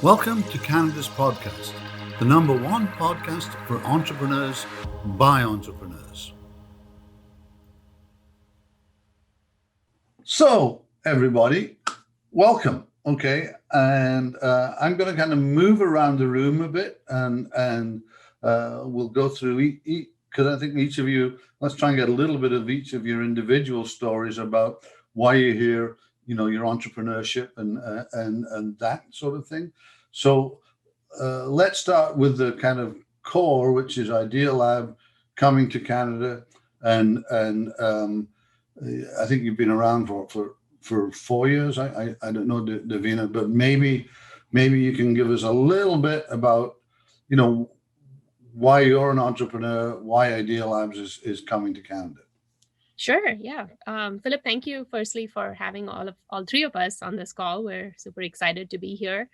Welcome to Canada's podcast, the number one podcast for entrepreneurs by entrepreneurs. So, everybody, welcome. Okay, and I'm going to kind of move around the room a bit, and we'll go through because I think each of you. Let's try and get a little bit of each of your individual stories about why you're here. You know, your entrepreneurship and that sort of thing. So let's start with the kind of core, which is Idea Lab coming to Canada, and I think you've been around for 4 years. I don't know, Devina, but maybe you can give us a little bit about, you know, why you're an entrepreneur, why Idea Labs is coming to Canada. Sure. Yeah. Philip, thank you firstly for having all three of us on this call. We're super excited to be here.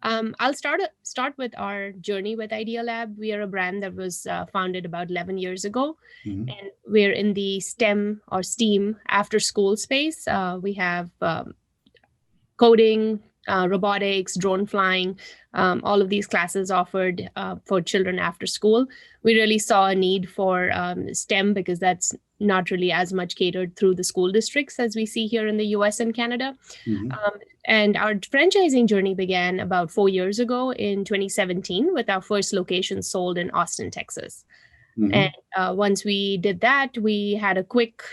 I'll start with our journey with Idea Lab. We are a brand that was founded about 11 years ago, and we're in the STEM or STEAM after school space. We have coding, robotics, drone flying, all of these classes offered for children after school. We really saw a need for STEM because that's not really as much catered through the school districts as we see here in the US and Canada. And our franchising journey began about 4 years ago in 2017 with our first location sold in Austin, Texas. And once we did that, we had a quick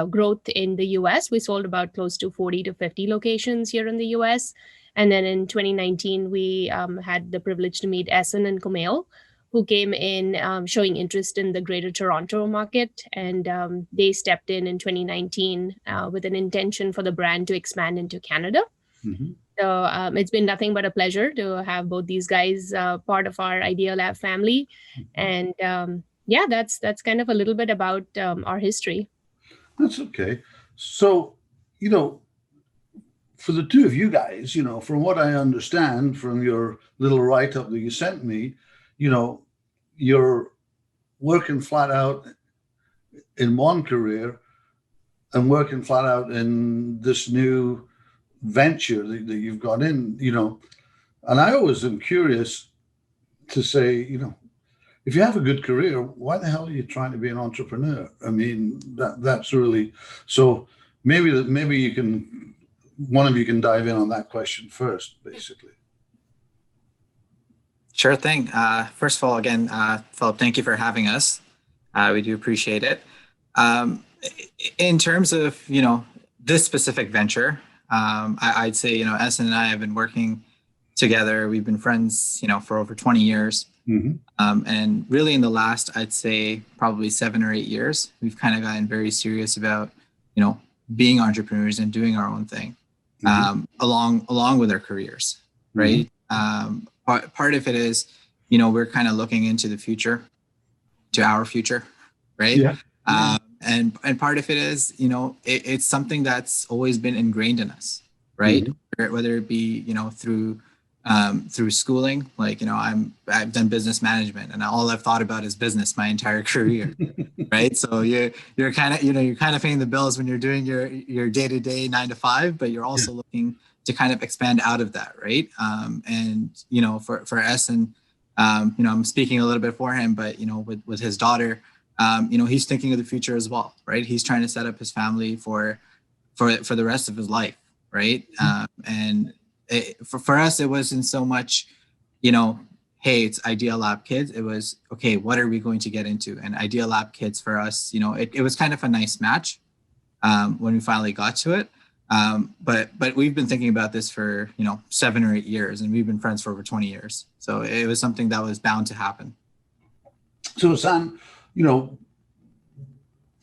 growth in the US. We sold about close to 40 to 50 locations here in the US. And then in 2019, we had the privilege to meet Essen and Kumail, who came in showing interest in the Greater Toronto market. And they stepped in 2019 with an intention for the brand to expand into Canada. So it's been nothing but a pleasure to have both these guys part of our Idea Lab family. And yeah, that's kind of a little bit about our history. That's okay. So, you know, for the two of you guys, you know, from what I understand from your little write-up that you sent me, you know, you're working flat out in one career and working flat out in this new venture that you've got in, you know. And I always am curious to say, you know, if you have a good career, why the hell are you trying to be an entrepreneur? I mean, that's really, so maybe you can, one of you can dive in on that question first, basically. Sure thing. First of all, again, Philip, thank you for having us. We do appreciate it. In terms of, you know, this specific venture, I'd say, you know, Essen and I have been working together. We've been friends, you know, for over 20 years. And really in the last, I'd say probably 7 or 8 years, we've kind of gotten very serious about, you know, being entrepreneurs and doing our own thing, along with our careers, right? Part of it is, you know, we're kind of looking into the future, to our future, right? And part of it is, you know, it's something that's always been ingrained in us, right? Whether it be, you know, through schooling, like, you know, I've done business management, and all I've thought about is business my entire career, right? So you're kind of, you know, you're kind of paying the bills when you're doing your day-to-day 9 to 5, but you're also looking to kind of expand out of that, right? And, you know, for Essen, you know, I'm speaking a little bit for him, but, you know, with his daughter, you know, he's thinking of the future as well, right? He's trying to set up his family for the rest of his life, right? And for us, it wasn't so much, you know, hey, it's Idea Lab Kids. It was, okay, what are we going to get into? And Idea Lab Kids for us, you know, it was kind of a nice match when we finally got to it. But we've been thinking about this for, you know, 7 or 8 years, and we've been friends for over 20 years. So it was something that was bound to happen. So, Sam, you know,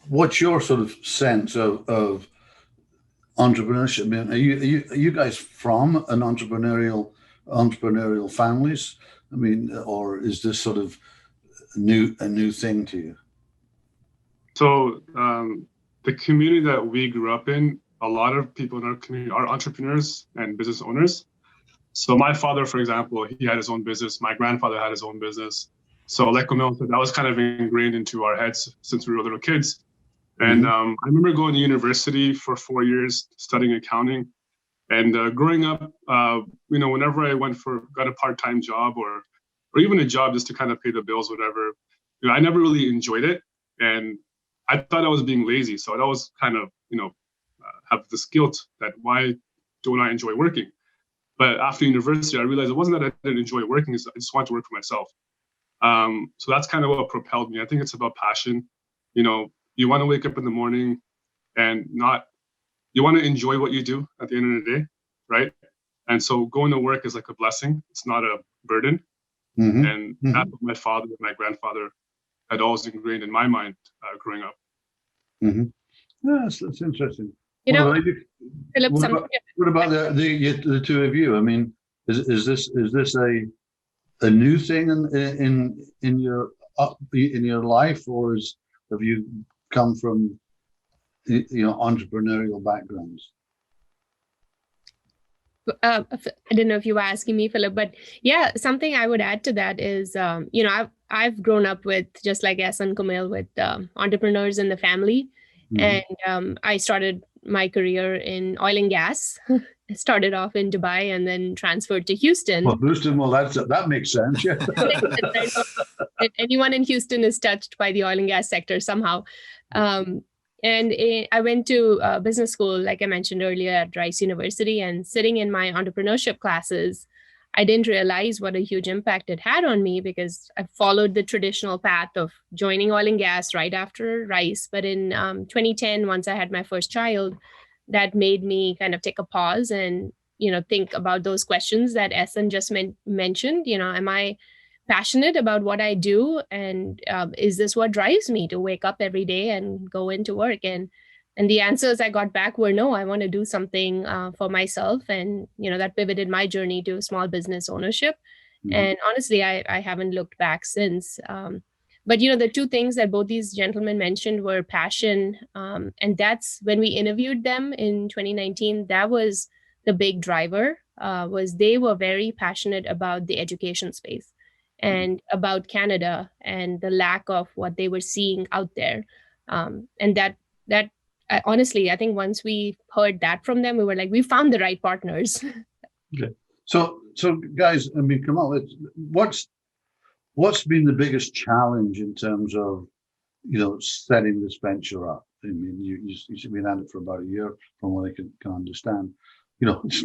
what's your sort of sense of entrepreneurship? I mean, are you guys from an entrepreneurial families? I mean, or is this sort of a new thing to you? So the community that we grew up in, a lot of people in our community are entrepreneurs and business owners. So my father, for example, he had his own business. My grandfather had his own business. So like Kumail said, that was kind of ingrained into our heads since we were little kids. And I remember going to university for 4 years studying accounting. And growing up, whenever I got a part-time job or even a job just to kind of pay the bills, whatever, I never really enjoyed it. And I thought I was being lazy. So I'd always kind of, have this guilt that why don't I enjoy working? But after university, I realized it wasn't that I didn't enjoy working, I just wanted to work for myself. So that's kind of what propelled me. I think it's about passion. You want to wake up in the morning and you want to enjoy what you do at the end of the day, right? And so going to work is like a blessing. It's not a burden. Mm-hmm. And that's what my father and my grandfather had always ingrained in my mind growing up. Mm-hmm. Yeah, that's interesting. Philip, what about the two of you? I mean, is this a new thing in your life, or have you come from entrepreneurial backgrounds? I don't know if you were asking me, Philip, but yeah, something I would add to that is, I've grown up with, just like S and Kumail, with entrepreneurs in the family. Mm-hmm. And I started my career in oil and gas. I started off in Dubai and then transferred to Houston. Well, Houston, that makes sense. Yeah. Anyone in Houston is touched by the oil and gas sector somehow. And I went to business school, like I mentioned earlier, at Rice University, and sitting in my entrepreneurship classes, I didn't realize what a huge impact it had on me, because I followed the traditional path of joining oil and gas right after Rice. But in 2010, once I had my first child, that made me kind of take a pause and, think about those questions that Essen just mentioned. Am I passionate about what I do? And is this what drives me to wake up every day and go into work? And the answers I got back were no, I want to do something for myself. And, that pivoted my journey to small business ownership. Mm-hmm. And honestly, I haven't looked back since. But, the two things that both these gentlemen mentioned were passion. And that's when we interviewed them in 2019, that was the big driver, was they were very passionate about the education space and about Canada and the lack of what they were seeing out there. And that honestly, I think once we heard that from them, we were like, we found the right partners. Okay. So guys, I mean, come on, what's been the biggest challenge in terms of, setting this venture up? I mean, you've been at it for about a year, from what I can understand. It's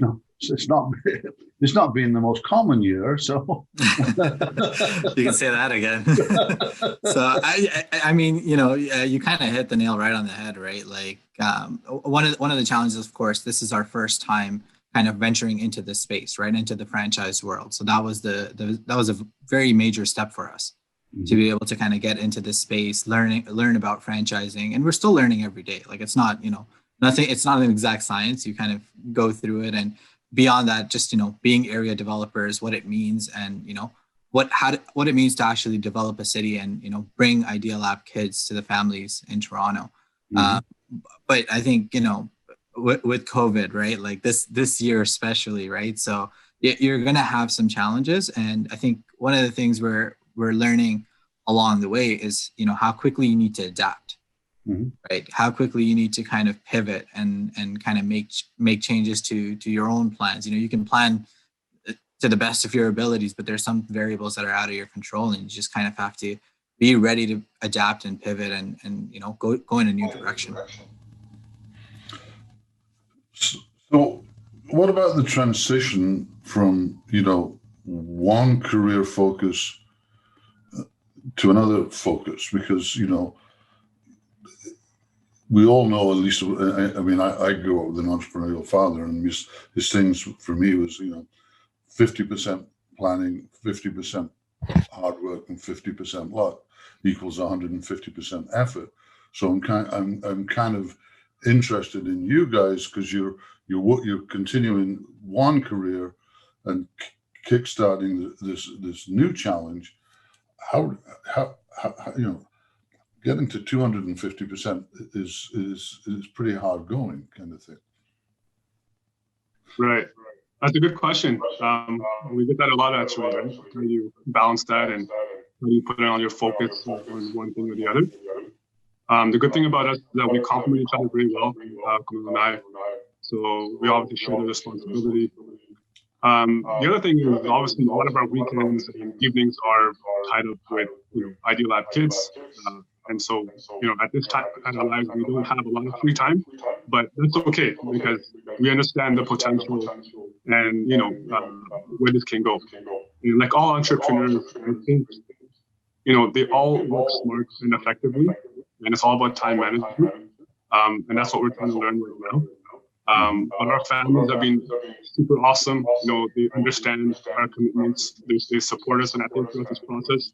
not been the most common year, so you can say that again. So I mean, you kind of hit the nail right on the head, right? Like one of the challenges, of course, this is our first time kind of venturing into this space, right, into the franchise world. So that was that was a very major step for us, mm-hmm. to be able to kind of get into this space, learn about franchising, and we're still learning every day. Like it's not, it's not an exact science. You kind of go through it, and beyond that, just, being area developers, what it means, and, what it means to actually develop a city and, bring Ideal App kids to the families in Toronto. Mm-hmm. But I think, with COVID, right, like this year especially, right? So you're going to have some challenges. And I think one of the things we're learning along the way is, how quickly you need to adapt. Mm-hmm. Right? How quickly you need to kind of pivot and kind of make changes to your own plans. You can plan to the best of your abilities, but there's some variables that are out of your control, and you just kind of have to be ready to adapt and pivot and go in a new direction. So what about the transition from, one career focus to another focus? Because, we all know, at least, I grew up with an entrepreneurial father, and his things for me was, 50% planning, 50% hard work, and 50% luck equals 150% effort. So I'm kind of interested in you guys, because you're continuing one career and kickstarting this new challenge. How getting to 250% is pretty hard going, kind of thing. Right. That's a good question. We get that a lot, actually, right? How do you balance that, and how do you put on your focus on one thing or the other? The good thing about us is that we complement each other pretty well, Kumail and I. So we obviously share the responsibility. The other thing is obviously a lot of our weekends and evenings are tied up with Ideal Lab kids. And so, at this time in our lives, we don't have a lot of free time, but that's okay because we understand the potential and, where this can go. And like all entrepreneurs, I think, they all work smart and effectively, and it's all about time management. And that's what we're trying to learn right now. But our families have been super awesome. They understand our commitments. They support us, and I think throughout this process,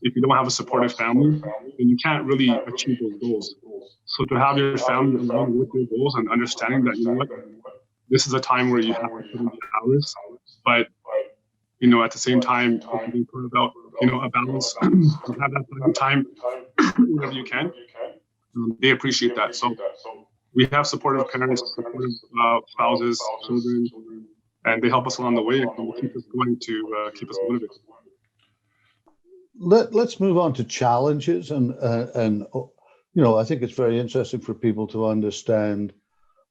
if you don't have a supportive family, then you can't really achieve those goals. So to have your family along with your goals and understanding that this is a time where you have to put in the hours, but at the same time, you can be put about a balance. You have that time whenever you can. They appreciate that. So we have supportive parents, supportive spouses, children, and they help us along the way and keep us going to keep us motivated. Let's move on to challenges, and I think it's very interesting for people to understand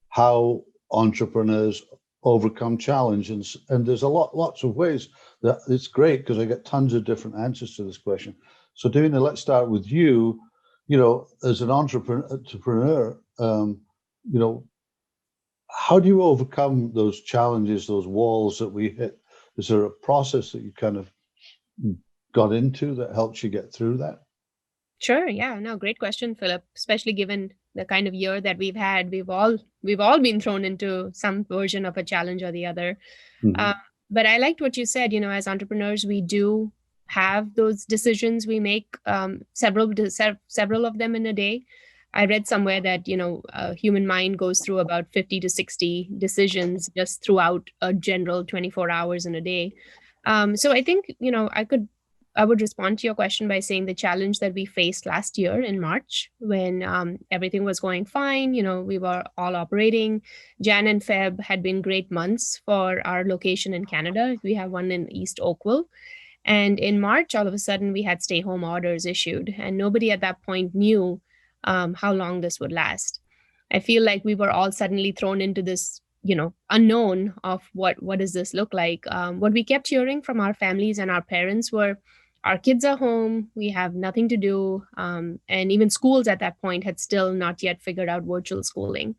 how entrepreneurs overcome challenges, and there's lots of ways that it's great because I get tons of different answers to this question. So Devina, let's start with you. As an entrepreneur, how do you overcome those challenges, those walls that we hit? Is there a process that you kind of got into that helps you get through that? Sure. Yeah. No, great question, Philip. Especially given the kind of year that we've had, we've all been thrown into some version of a challenge or the other. Mm-hmm. But I liked what you said. As entrepreneurs, we do have those decisions. We make several of them in a day. I read somewhere that a human mind goes through about 50 to 60 decisions just throughout a general 24 hours in a day. So I think I would respond to your question by saying the challenge that we faced last year in March when everything was going fine, we were all operating. Jan and Feb had been great months for our location in Canada. We have one in East Oakville. And in March, all of a sudden, we had stay-home orders issued, and nobody at that point knew how long this would last. I feel like we were all suddenly thrown into this, unknown of what does this look like. What we kept hearing from our families and our parents were, our kids are home, we have nothing to do, and even schools at that point had still not yet figured out virtual schooling.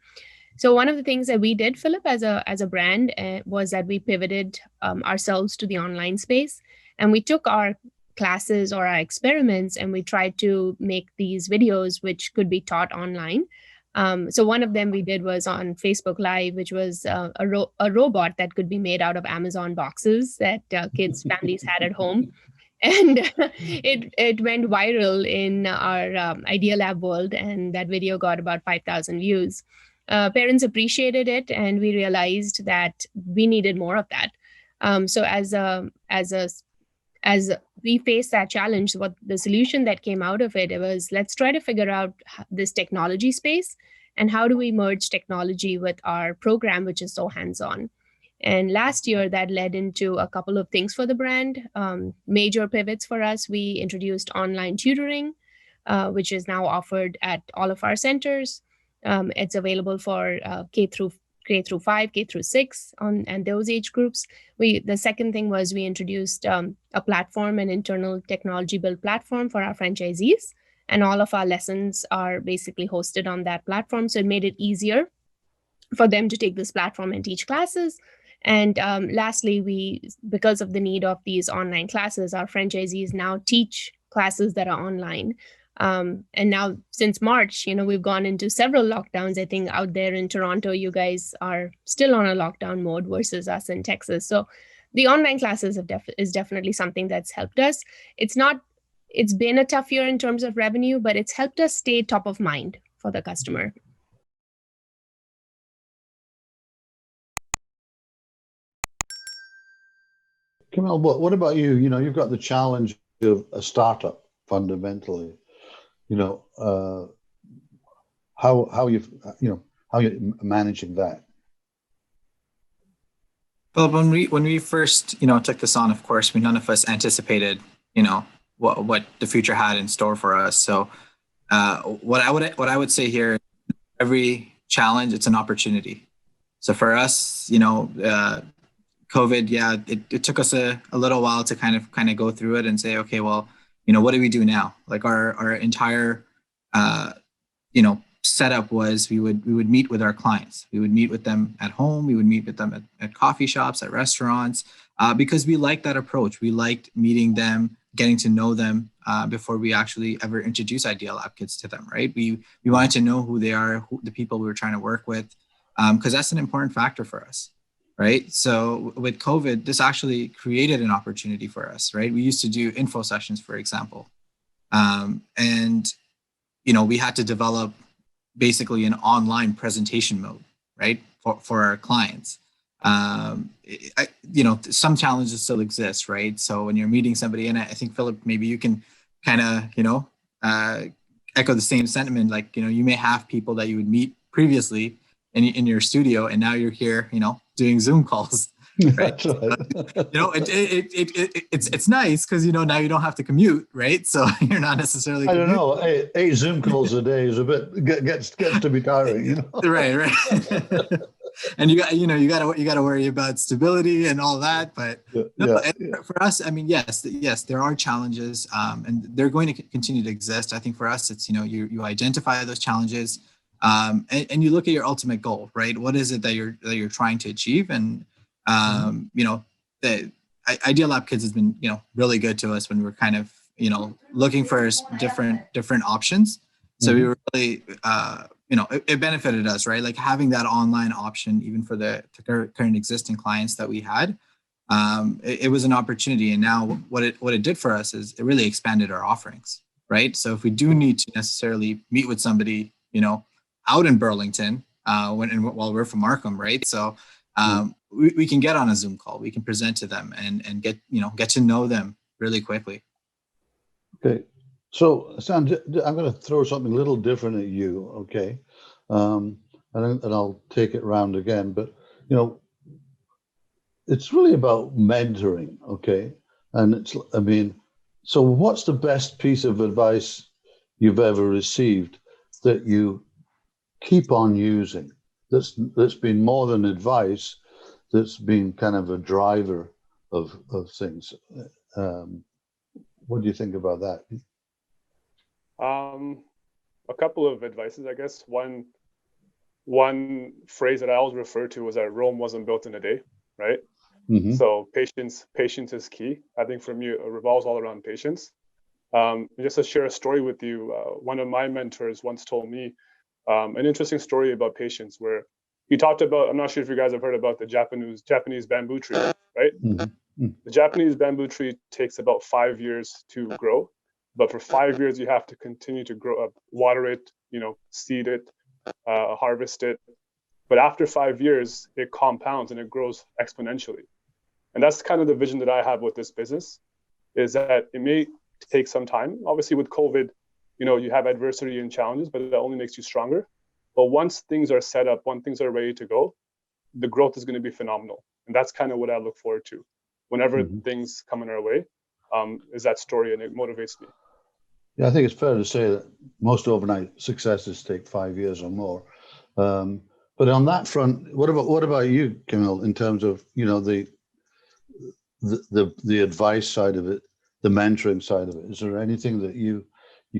So one of the things that we did, Philip, as a brand, was that we pivoted ourselves to the online space. And we took our classes or our experiments and we tried to make these videos which could be taught online. So one of them we did was on Facebook Live, which was a robot that could be made out of Amazon boxes that kids' families had at home. And it went viral in our Idea Lab world, and that video got about 5,000 views. Parents appreciated it, and we realized that we needed more of that. So as we faced that challenge, what the solution that came out of it was, let's try to figure out this technology space and how do we merge technology with our program, which is so hands-on. And last year, that led into a couple of things for the brand. Major pivots for us. We introduced online tutoring, which is now offered at all of our centers. It's available for K through 5, K through 6, and those age groups. The second thing was we introduced a platform, an internal technology build platform for our franchisees, and all of our lessons are basically hosted on that platform. So it made it easier for them to take this platform and teach classes. And lastly, because of the need of these online classes, our franchisees now teach classes that are online. And now since March, we've gone into several lockdowns. I think out there in Toronto, you guys are still on a lockdown mode versus us in Texas. So the online classes is definitely something that's helped us. It's been a tough year in terms of revenue, but it's helped us stay top of mind for the customer. Kamal, what about you? You've got the challenge of a startup fundamentally. How you're managing that? Well, when we first took this on, of course, none of us anticipated what the future had in store for us. So what I would say here, every challenge, it's an opportunity. So for us, COVID, it took us a little while to kind of go through it and say, okay, well, what do we do now? Like our entire, setup was we would meet with our clients. We would meet with them at home. We would meet with them at coffee shops, at restaurants, because we liked that approach. We liked meeting them, getting to know them before we actually ever introduce Ideal Lab Kids to them, right? We wanted to know who they are, who the people we were trying to work with, because that's an important factor for us, right? So with COVID, this actually created an opportunity for us, right? We used to do info sessions, for example, and we had to develop basically an online presentation mode, right, for our clients. Some challenges still exist, right? So when you're meeting somebody, and I think Philip, maybe you can kind of, echo the same sentiment. Like, you may have people that you would meet previously in your studio, and now you're here, doing Zoom calls. Right. It's nice because now you don't have to commute, right? So you're not necessarily. I don't know. Eight Zoom calls a day is a bit gets to be tiring, Right. And you got to worry about stability and all that. But for us, I mean, yes, there are challenges, and they're going to continue to exist. I think for us, it's you identify those challenges, and you look at your ultimate goal, right? What is it that you're trying to achieve? And the Ideal Lab Kids has been, really good to us when we're kind of, looking for different options. So we were really, it benefited us, right? Like having that online option, even for the current existing clients that we had, it was an opportunity. And now what it did for us is it really expanded our offerings, right? So if we do need to necessarily meet with somebody, out in Burlington, while we're from Markham, right? So we can get on a Zoom call, we can present to them and get to know them really quickly. Okay. So Sam, I'm going to throw something a little different at you. Okay. And I'll take it round again, but it's really about mentoring. Okay. And so what's the best piece of advice you've ever received that you keep on using? That's been more than advice, that's been kind of a driver of things. What do you think about that? A couple of advices, I guess. One phrase that I always refer to was that Rome wasn't built in a day, right? Mm-hmm. So patience is key. I think for me, it revolves all around patience. Just to share a story with you, one of my mentors once told me an interesting story about patience, where he talked about, I'm not sure if you guys have heard about the Japanese bamboo tree, right? Mm-hmm. The Japanese bamboo tree takes about 5 years to grow, but for 5 years you have to continue to grow up, water it, seed it, harvest it. But after 5 years, it compounds and it grows exponentially. And that's kind of the vision that I have with this business, is that it may take some time. Obviously with COVID, you have adversity and challenges, but that only makes you stronger. But once things are set up, when things are ready to go, the growth is going to be phenomenal. And that's kind of what I look forward to whenever things come in our way, is that story, and it motivates me. Yeah, I think it's fair to say that most overnight successes take 5 years or more. But on that front, what about you, Camille, in terms of the advice side of it, the mentoring side of it? Is there anything that you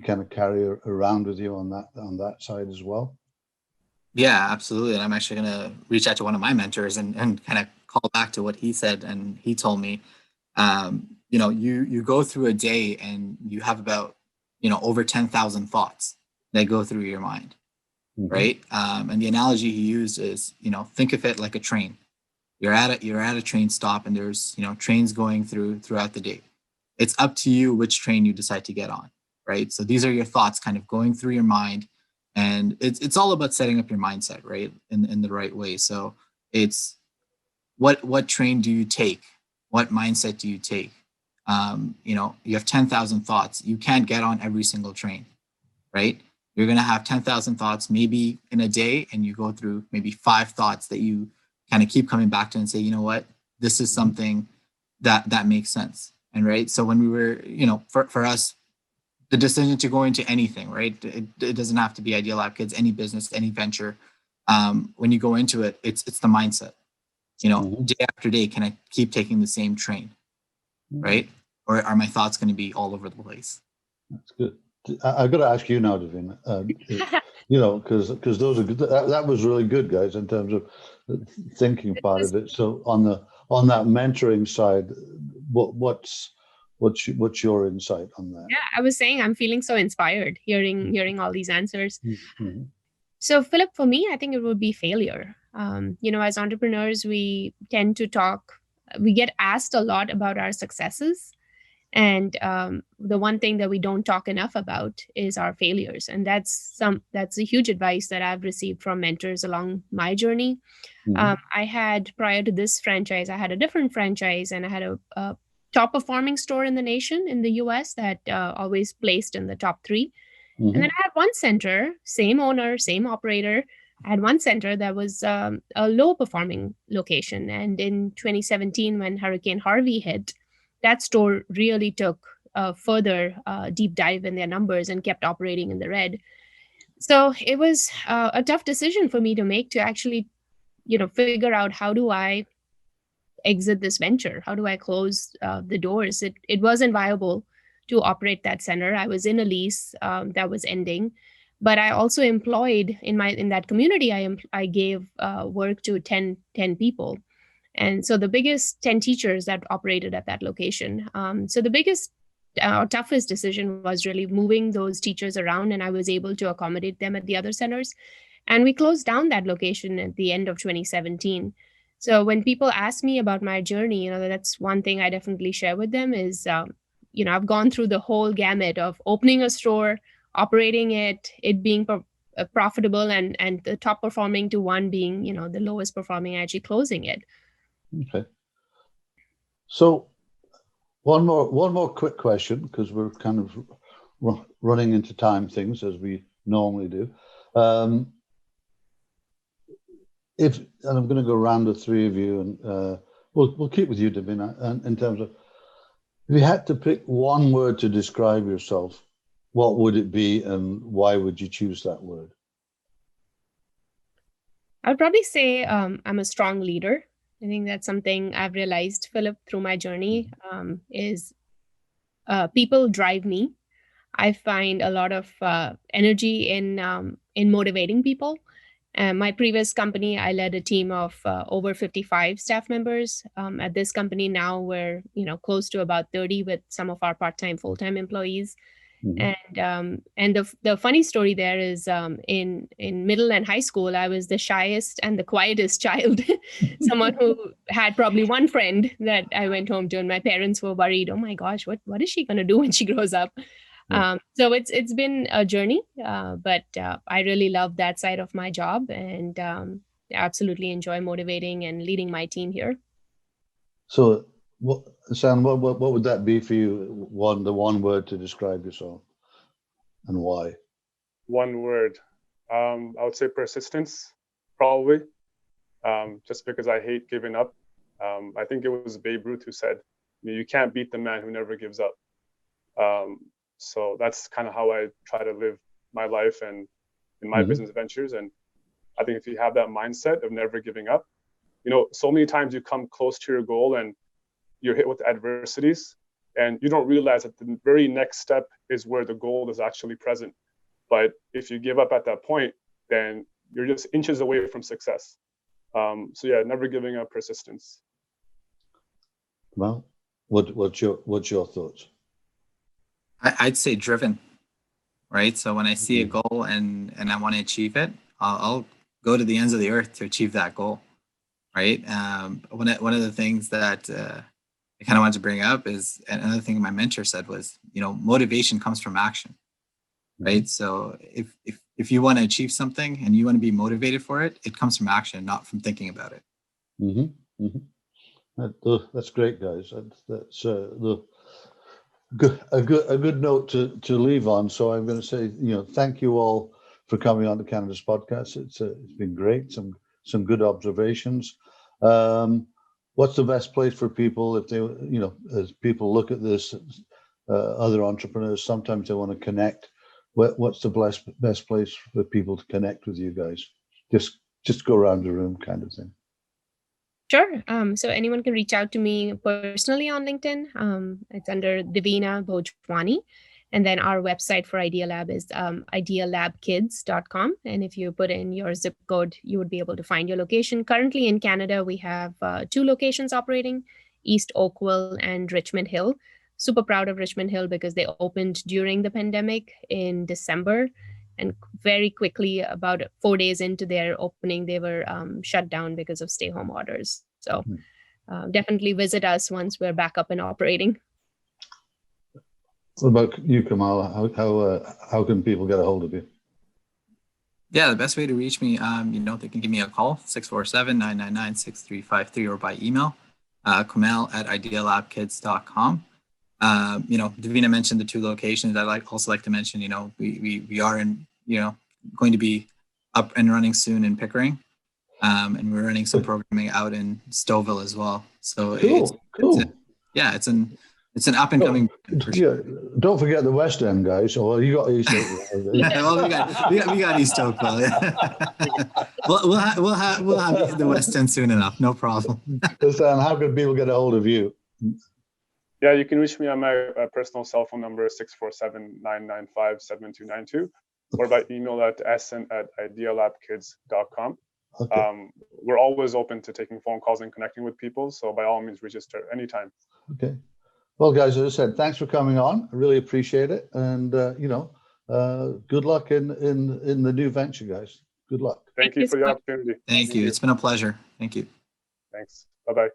kind of carry around with you on that side as well? Yeah, absolutely. And I'm actually going to reach out to one of my mentors and kind of call back to what he said. And he told me, you go through a day and you have about, over 10,000 thoughts that go through your mind, right? And the analogy he used is, think of it like a train. You're at a train stop, and there's, trains going throughout the day. It's up to you which train you decide to get on, right? So these are your thoughts kind of going through your mind. And it's all about setting up your mindset, right, in the right way. So it's what train do you take? What mindset do you take? You have 10,000 thoughts. You can't get on every single train, right? You're going to have 10,000 thoughts maybe in a day, and you go through maybe 5 thoughts that you kind of keep coming back to and say, you know what, this is something that makes sense. And right. So when we were, for us, the decision to go into anything, right? It doesn't have to be Ideal Lab Kids, any business, any venture. when you go into it, it's the mindset. You know, Mhm. day after day, can I keep taking the same train, right? Or are my thoughts going to be all over the place? That's good. I've got to ask you now, Devina. You know, because those are good. That was really good, guys, in terms of the thinking part of it. So on that mentoring side, what's your insight on that? Yeah, I was saying I'm feeling so inspired hearing all these answers. Mm-hmm. So, Philip, for me, I think it would be failure. As entrepreneurs, we tend to we get asked a lot about our successes. And the one thing that we don't talk enough about is our failures. And that's a huge advice that I've received from mentors along my journey. Mm-hmm. I had, prior to this franchise, I had a different franchise, and I had a top performing store in the nation in the US that always placed in the top 3. Mm-hmm. And then I had one center, same owner, same operator. I had one center that was a low performing location. And in 2017, when Hurricane Harvey hit, that store really took a further deep dive in their numbers and kept operating in the red. So it was a tough decision for me to make, to actually, figure out, how do I exit this venture? How do I close the doors? It wasn't viable to operate that center. I was in a lease that was ending, but I also employed in that community. I gave work to 10 people, and so the biggest 10 teachers that operated at that location. So the biggest toughest decision was really moving those teachers around, and I was able to accommodate them at the other centers. And we closed down that location at the end of 2017. So when people ask me about my journey, that's one thing I definitely share with them is, I've gone through the whole gamut of opening a store, operating it being profitable, and the top performing, to one being, the lowest performing, actually closing it. Okay. So one more quick question, because we're kind of running into time things as we normally do. And I'm going to go around the 3 of you, and we'll keep with you, Devina. And in terms of, if you had to pick one word to describe yourself, what would it be, and why would you choose that word? I would probably say I'm a strong leader. I think that's something I've realized, Philip, through my journey, is people drive me. I find a lot of energy in motivating people. My previous company, I led a team of over 55 staff members. At this company now, we're close to about 30 with some of our part-time, full-time employees. Mm-hmm. And the funny story there is, in middle and high school, I was the shyest and the quietest child. Someone who had probably one friend that I went home to, and my parents were worried. Oh my gosh, what is she going to do when she grows up? Yeah. So it's been a journey, but I really love that side of my job, and absolutely enjoy motivating and leading my team here. So, Sam, what would that be for you? The one word to describe yourself, and why? One word. I would say persistence, probably. Just because I hate giving up. I think it was Babe Ruth who said, you can't beat the man who never gives up. So that's kind of how I try to live my life and in my business ventures. And I think if you have that mindset of never giving up, so many times you come close to your goal and you're hit with adversities, and you don't realize that the very next step is where the goal is actually present. But if you give up at that point, then you're just inches away from success. So yeah, never giving up, persistence. Well, what's your thoughts? I'd say driven, right? So when I see a goal and I want to achieve it, I'll go to the ends of the earth to achieve that goal, right? One of the things that I kind of wanted to bring up is, another thing my mentor said was, motivation comes from action, right? So if you want to achieve something and you want to be motivated for it, it comes from action, not from thinking about it. Mm-hmm. Mm-hmm. That's great, guys. That's a good note to leave on. So I'm going to say, thank you all for coming on the Cannabis Podcast. It's been great. Some good observations. What's the best place for people, if they, as people look at this, other entrepreneurs, sometimes they want to connect. What's the best place for people to connect with you guys? Just just go around the room kind of thing. Sure. So anyone can reach out to me personally on LinkedIn. It's under Devina Bhojwani. And then our website for Idea Lab is idealabkids.com. And if you put in your zip code, you would be able to find your location. Currently in Canada, we have 2 locations operating, East Oakville and Richmond Hill. Super proud of Richmond Hill because they opened during the pandemic in December. And very quickly, about 4 days into their opening, they were shut down because of stay-home orders. So definitely visit us once we're back up and operating. What about you, Kamal? How can people get a hold of you? Yeah, the best way to reach me, they can give me a call, 647-999-6353, or by email, kamal@idealabkids.com. Devina mentioned the 2 locations. I'd also like to mention, we are going to be up and running soon in Pickering, and we're running some programming out in Stouffville as well. So cool. It's an up and coming. Yeah, don't forget the West End, guys. Well, you got East Oakville. Yeah, well, we got East Oakville. we'll have the West End soon enough. No problem. Stan, how can people get a hold of you? Yeah, you can reach me on my personal cell phone number, 647-995-7292, or by email at essen@idealabkids.com. Okay. We're always open to taking phone calls and connecting with people. So by all means, register anytime. Okay. Well, guys, as I said, thanks for coming on. I really appreciate it. And, good luck in the new venture, guys. Good luck. Thank you for the opportunity. Thank you. It's been a pleasure. Thank you. Thanks. Bye-bye.